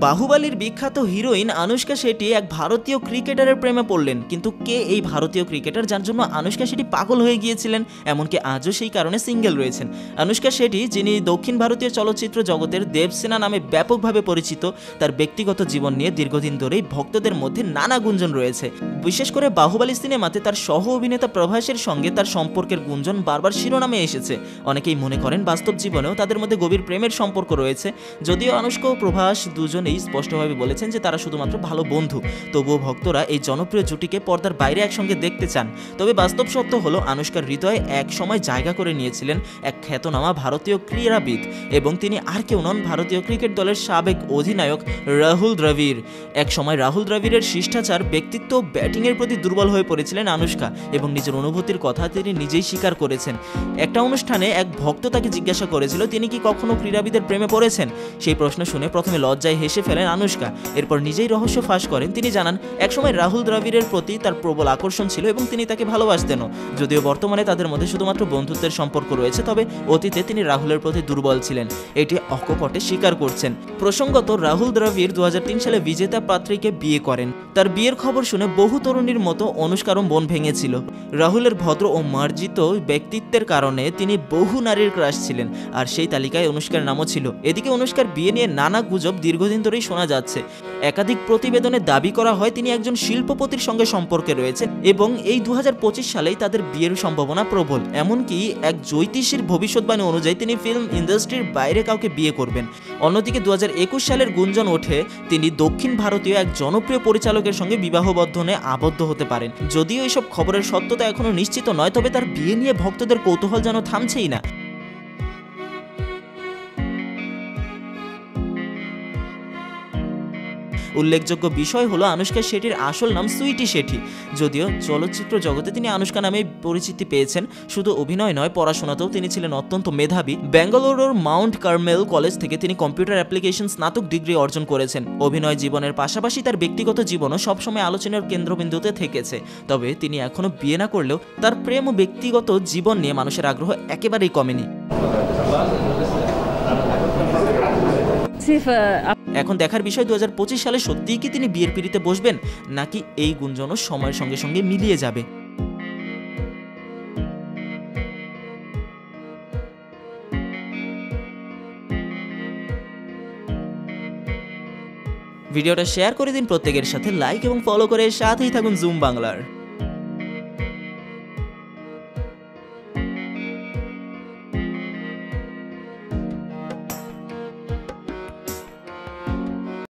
বাহুবলীর বিখ্যাত হিরোইন আনুশকা শেঠি এক ভারতীয় ক্রিকেটারের প্রেমে পড়লেন, কিন্তু কে এই ভারতীয় ক্রিকেটার যার জন্য আনুশকা শেঠি পাগল হয়ে গিয়েছিলেন, এমনকি আজও সেই কারণে সিঙ্গেল রয়েছেন। আনুশকা শেঠি, যিনি দক্ষিণ ভারতীয় চলচ্চিত্র জগতের দেবসেনা নামে ব্যাপকভাবে পরিচিত, তার ব্যক্তিগত জীবন নিয়ে দীর্ঘদিন ধরেই ভক্তদের মধ্যে নানা গুঞ্জন রয়েছে। বিশেষ করে বাহুবলী সিনেমাতে তার সহ অভিনেতা প্রভাসের সঙ্গে তার সম্পর্কের গুঞ্জন বারবার শিরোনামে এসেছে। অনেকেই মনে করেন বাস্তব জীবনেও তাদের মধ্যে গভীর প্রেমের সম্পর্ক রয়েছে। যদিও আনুশকা ও প্রভাস দুজনেই স্পষ্টভাবে বলেছেন যে তারা শুধুমাত্র ভালো বন্ধু, তবুও ভক্তরা এই জনপ্রিয় জুটিকে পর্দার বাইরে একসঙ্গে দেখতে চান। তবে বাস্তব সত্য হলো, আনুশকার হৃদয়ে এক সময় জায়গা করে নিয়েছিলেন এক খ্যাতনামা ভারতীয় ক্রীড়াবিদ, এবং তিনি আর কেউ নন, ভারতীয় ক্রিকেট দলের সাবেক অধিনায়ক রাহুল দ্রাবিড়। এক সময় রাহুল দ্রাবিড়ের শিষ্টাচার, ব্যক্তিত্ব, ব্যাটিংয়ের প্রতি দুর্বল হয়ে পড়েছিলেন আনুশকা, এবং নিজের অনুভূতির কথা তিনি নিজেই স্বীকার করেছেন। একটা অনুষ্ঠানে এক ভক্ত তাকে জিজ্ঞাসা করেছিল তিনি কি কখনো ক্রীড়াবিদের প্রেমে পড়েছেন। সেই প্রশ্ন শুনে প্রথমে লজ্জায় হেসে ফেলেন আনুশকা, এরপর নিজেই রহস্য ফাঁস করেন। তিনি জানান, একসময় রাহুল দ্রাবিড়ের প্রতি তার প্রবল আকর্ষণ ছিল এবং তিনি তাকে ভালোবাসতেনও। যদিও বর্তমানে তাদের মধ্যে শুধুমাত্র বন্ধুত্বের সম্পর্ক রয়েছে, তবে অতীতে তিনি রাহুলের প্রতি দুর্বল ছিলেন, এটি অকপটে স্বীকার করছেন। প্রসঙ্গত, রাহুল দ্রাবিড় 2003 সালে বিজেতা পাত্রীকে বিয়ে করেন। তার বিয়ের খবর শুনে বহু তরুণীর মতো অনুষ্কারও মন ভেঙেছিল। রাহুলের ভদ্র ও মার্জিত ব্যক্তিত্বের কারণে তিনি বহু নারীর ক্রাশ ছিলেন, আর সেই তালিকায় অনুষ্কার নামও ছিল। এদিকে অনুষ্কার বিয়ে নিয়ে নানা গুজব দীর্ঘদিন ধরেই শোনা যাচ্ছে। একাধিক প্রতিবেদনে দাবি করা হয় তিনি একজন শিল্পপতির সঙ্গে সম্পর্কে রয়েছেন, এবং এই 2025 সালেই তাদের বিয়ের সম্ভাবনা প্রবল। এমনকি এক জ্যোতিষীর ভবিষ্যৎবাণী অনুযায়ী তিনি ফিল্ম ইন্ডাস্ট্রির বাইরে কাউকে বিয়ে করবেন। অন্যদিকে 2021 সালের গুঞ্জন ওঠে তিনি দক্ষিণ ভারতীয় এক জনপ্রিয় পরিচালকের সঙ্গে বিবাহ বন্ধনে আবদ্ধ হতে পারেন। যদিও এইসব খবরের সত্যতা এখনো নিশ্চিত নয়, তবে তার বিয়ে নিয়ে ভক্তদের কৌতূহল যেন থামছেই না। উল্লেখযোগ্য বিষয় হলো, আনুশকা শেঠির আসল নাম সুইটি শেঠি। যদিও চলচ্চিত্র জগতে তিনি আনুশকা নামে পরিচিতি পেয়েছেন। শুধু অভিনয় নয়, পড়াশোনাতেও তিনি ছিলেন অত্যন্ত মেধাবী। বেঙ্গালুরুর মাউন্ট কার্মেল কলেজ থেকে তিনি কম্পিউটার অ্যাপ্লিকেশন স্নাতক ডিগ্রি অর্জন করেছেন। অভিনয় জীবনের পাশাপাশি তার ব্যক্তিগত জীবনও সবসময় আলোচনার কেন্দ্রবিন্দুতে থেকেছে। তবে তিনি এখনও বিয়ে না করলেও তার প্রেম ও ব্যক্তিগত জীবন নিয়ে মানুষের আগ্রহ একেবারেই কমেনি। এখন দেখার বিষয়, 2025 সালে সত্যিই কি তিনি বিয়ের পিঁড়িতে বসবেন, নাকি এই গুঞ্জনও সময়ের সঙ্গে সঙ্গে মিলিয়ে যাবে। ভিডিওটা শেয়ার করে দিন প্রত্যেকের সাথে, লাইক এবং ফলো করে সাথেই থাকুন জুম বাংলার।